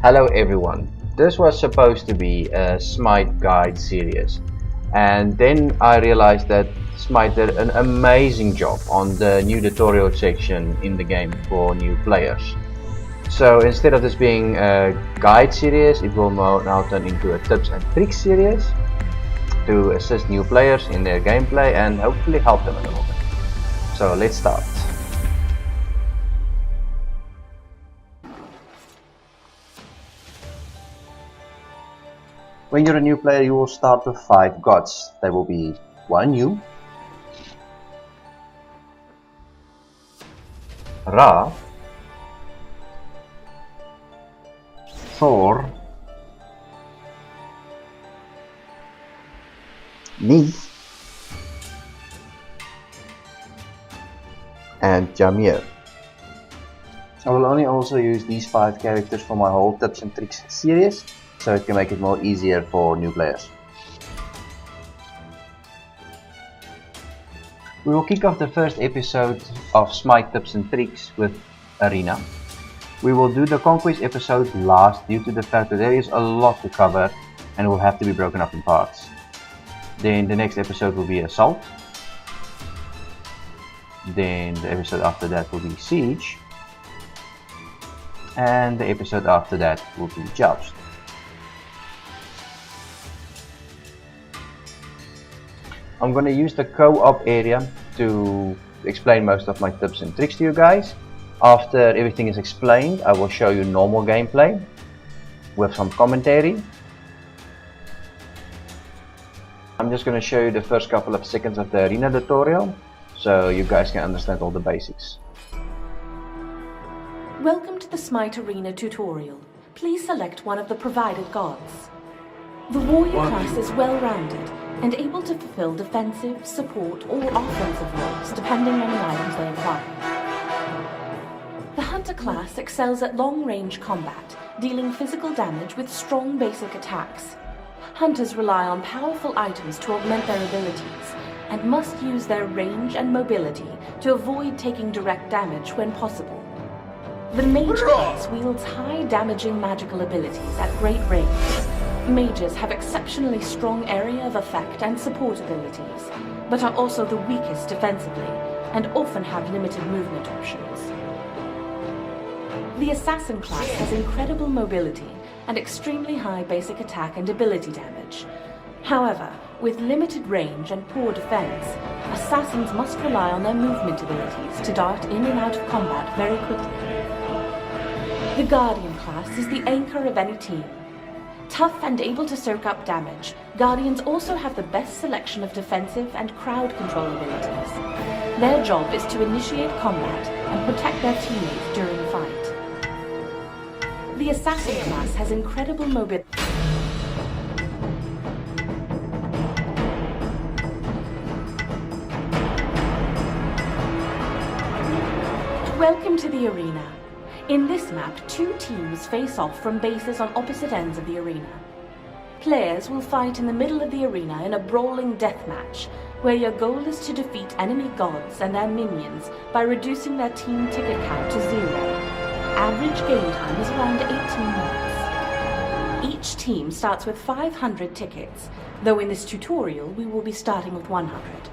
Hello everyone, this was supposed to be a Smite guide series, and then I realized that Smite did an amazing job on the new tutorial section in the game for new players. So instead of this being a guide series, it will now turn into a tips and tricks series to assist new players in their gameplay and hopefully help them a little bit. So let's start. When you're a new player, you will start with 5 gods. They will be 1 new, Ra, Thor, Neith, and Jameer. I will only also use these 5 characters for my whole tips and tricks series, so it can make it more easier for new players. We will kick off the first episode of Smite Tips and Tricks with Arena. We will do the Conquest episode last due to the fact that there is a lot to cover and will have to be broken up in parts. Then the next episode will be Assault. Then the episode after that will be Siege. And the episode after that will be Joust. I'm going to use the co-op area to explain most of my tips and tricks to you guys. After everything is explained, I will show you normal gameplay with some commentary. I'm just going to show you the first couple of seconds of the arena tutorial so you guys can understand all the basics. Welcome to the Smite Arena tutorial. Please select one of the provided gods. The warrior class is well-rounded and able to fulfill defensive, support, or offensive roles depending on the items they acquire. The hunter class excels at long-range combat, dealing physical damage with strong basic attacks. Hunters rely on powerful items to augment their abilities, and must use their range and mobility to avoid taking direct damage when possible. The mage class wields high damaging magical abilities at great range. Mages have exceptionally strong area of effect and support abilities, but are also the weakest defensively, and often have limited movement options. The assassin class has incredible mobility and extremely high basic attack and ability damage. However, with limited range and poor defense, assassins must rely on their movement abilities to dart in and out of combat very quickly. The Guardian class is the anchor of any team. Tough and able to soak up damage, Guardians also have the best selection of defensive and crowd control abilities. Their job is to initiate combat and protect their teammates during a fight. The Assassin class has incredible mobility. Welcome to the arena. In this map, 2 teams face off from bases on opposite ends of the arena. Players will fight in the middle of the arena in a brawling deathmatch, where your goal is to defeat enemy gods and their minions by reducing their team ticket count to 0. Average game time is around 18 minutes. Each team starts with 500 tickets, though in this tutorial we will be starting with 100.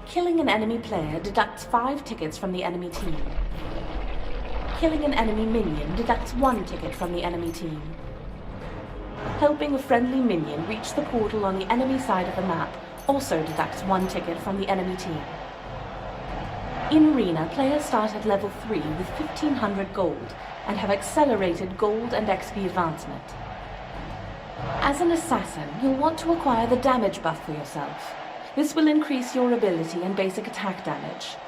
Killing an enemy player deducts 5 tickets from the enemy team. Killing an enemy minion deducts 1 ticket from the enemy team. Helping a friendly minion reach the portal on the enemy side of the map also deducts 1 ticket from the enemy team. In Arena, players start at level 3 with 1500 gold and have accelerated gold and XP advancement. As an assassin, you'll want to acquire the damage buff for yourself. This will increase your ability and basic attack damage.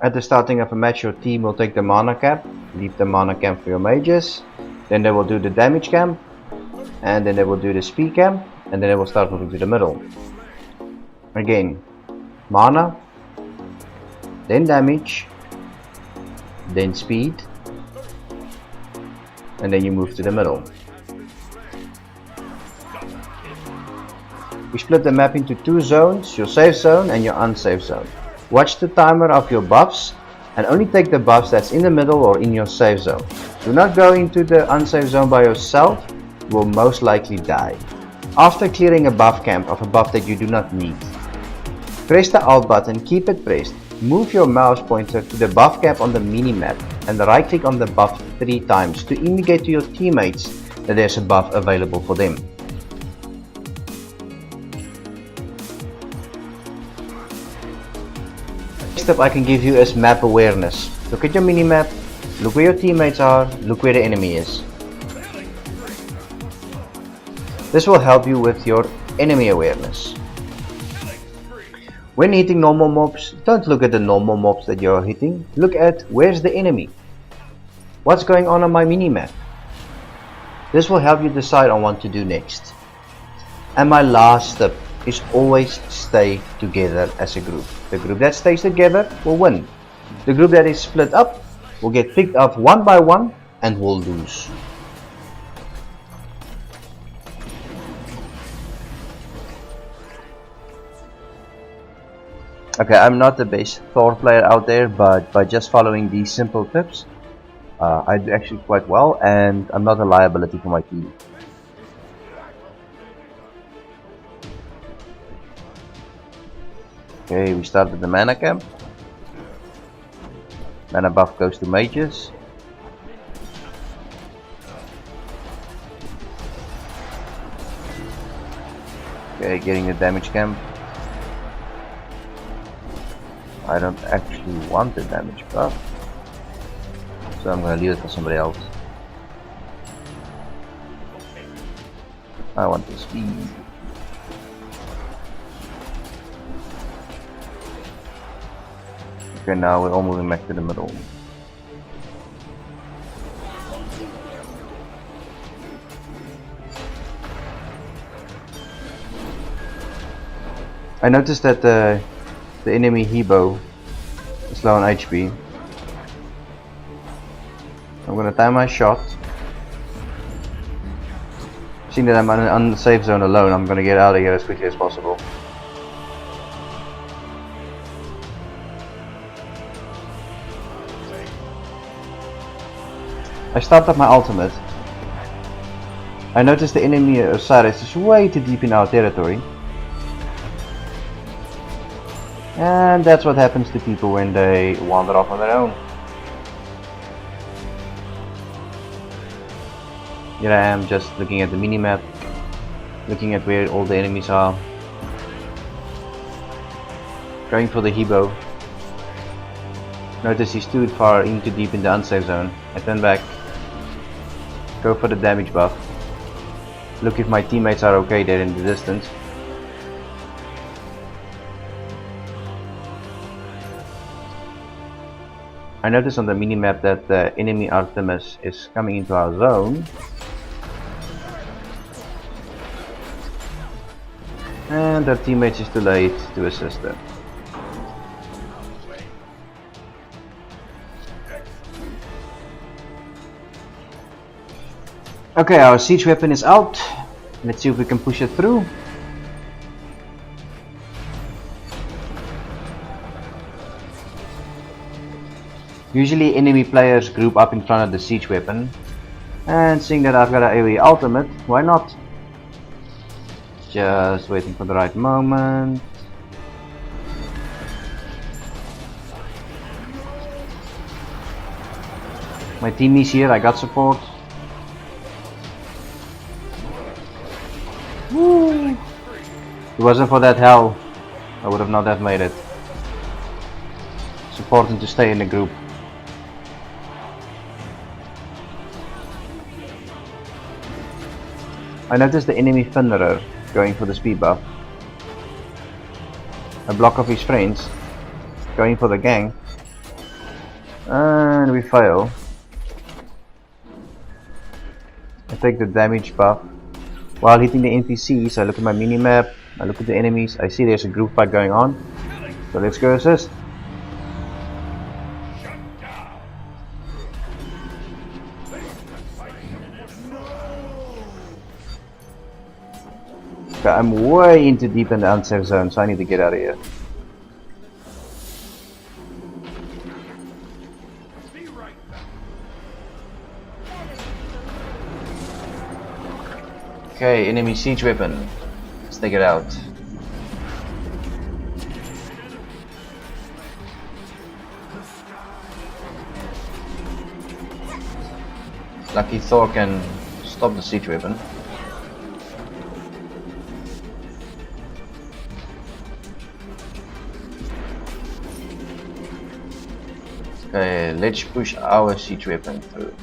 At the starting of a match, your team will take the mana cap, leave the mana camp for your mages, then they will do the damage camp, and then they will do the speed camp, and then they will start moving to the middle. Again, mana, then damage, then speed, and then you move to the middle. We split the map into two zones, your safe zone and your unsafe zone. Watch the timer of your buffs and only take the buffs that's in the middle or in your safe zone. Do not go into the unsafe zone by yourself, you will most likely die. After clearing a buff camp of a buff that you do not need, press the Alt button, keep it pressed, move your mouse pointer to the buff camp on the minimap and right click on the buff 3 times to indicate to your teammates that there's a buff available for them. Next step I can give you is map awareness. Look at your minimap, look where your teammates are, look where the enemy is. This will help you with your enemy awareness. When hitting normal mobs, don't look at the normal mobs that you're hitting, look at where's the enemy. What's going on my minimap? This will help you decide on what to do next. And my last step is always stay together as a group. The group that stays together will win. The group that is split up will get picked up one by one and will lose. Okay, I'm not the best Thor player out there, but by just following these simple tips, I do actually quite well, and I'm not a liability for my team. Okay, we started the mana camp. Mana buff goes to mages. Okay, getting the damage camp. I don't actually want the damage buff, so I'm gonna leave it for somebody else. I want the speed. Okay, now we're all moving back to the middle. I noticed that the enemy Hebo is low on HP. I'm gonna time my shot. Seeing that I'm in an unsafe zone alone, I'm gonna get out of here as quickly as possible. I start up my ultimate. I notice the enemy Osiris is way too deep in our territory. And that's what happens to people when they wander off on their own. Here I am just looking at the minimap, looking at where all the enemies are. Going for the Hebo. Notice he's too far in too deep in the unsafe zone. I turn back, go for the damage buff. Look if my teammates are okay there in the distance. I notice on the minimap that the enemy Artemis is coming into our zone. And their teammates is too late to assist them. Okay, our siege weapon is out. Let's see if we can push it through. Usually enemy players group up in front of the siege weapon, and seeing that I've got an AoE ultimate, why not? Just waiting for the right moment. My team is here, I got support. Woo! If it wasn't for that hell, I would have not have made it. It's important to stay in the group. I noticed the enemy Thunderer going for the speed buff. A block of his friends going for the gang. And we fail. I take the damage buff. While hitting the NPCs, I look at my minimap, I look at the enemies, I see there's a group fight going on. So let's go assist. Okay, I'm way into deep in the unsafe zone, so I need to get out of here. Okay, enemy siege weapon. Let's take it out. Lucky Thor can stop the siege weapon. Okay, let's push our siege weapon through.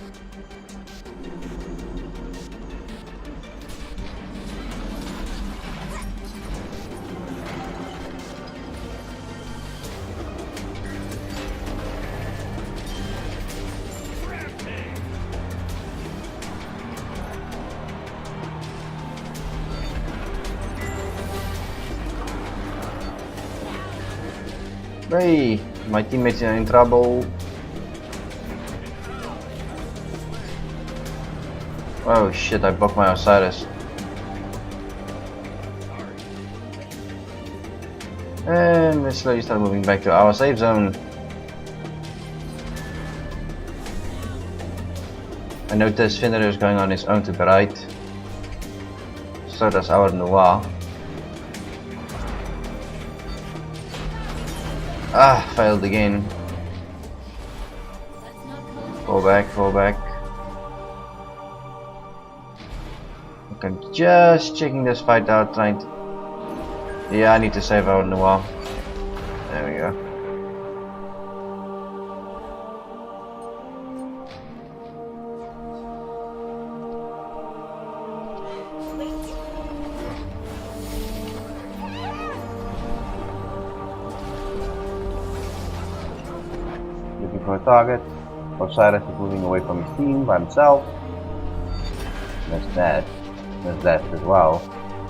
Hey, my teammates are in trouble. Oh shit, I blocked my Osiris. And let's slowly start moving back to our safe zone. I notice Finner is going on his own to the right. So does our Noir. Ah, failed again. Fall back, fall back. Okay, I'm just checking this fight out, trying to... Yeah, I need to save our Noir. There we go. Looking for a target. Osiris is moving away from his team by himself. That's that. That's that as well.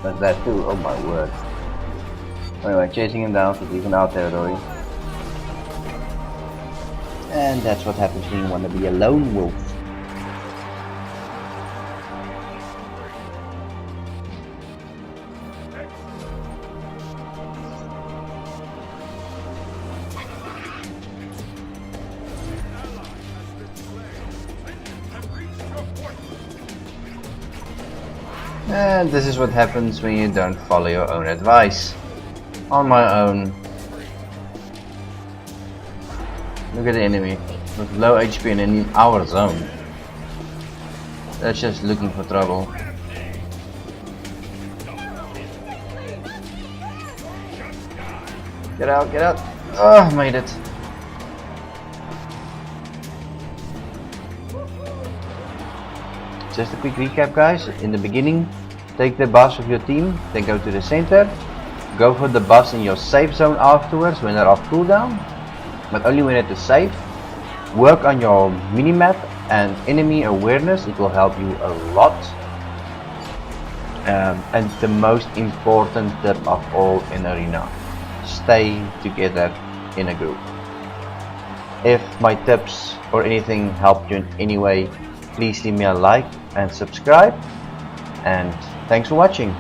That's that too. Oh my word. Anyway, chasing him down, so he's in our territory. And that's what happens when you want to be a lone wolf. And this is what happens when you don't follow your own advice. On my own. Look at the enemy with low HP and in our zone. That's just looking for trouble. Get out, get out. Oh, made it. Just a quick recap, guys. In the beginning, take the buffs of your team, then go to the center. Go for the buffs in your safe zone afterwards when they're off cooldown, but only when it is safe. Work on your minimap and enemy awareness, it will help you a lot. And the most important tip of all in Arena, stay together in a group. If my tips or anything helped you in any way, please leave me a like and subscribe, and thanks for watching.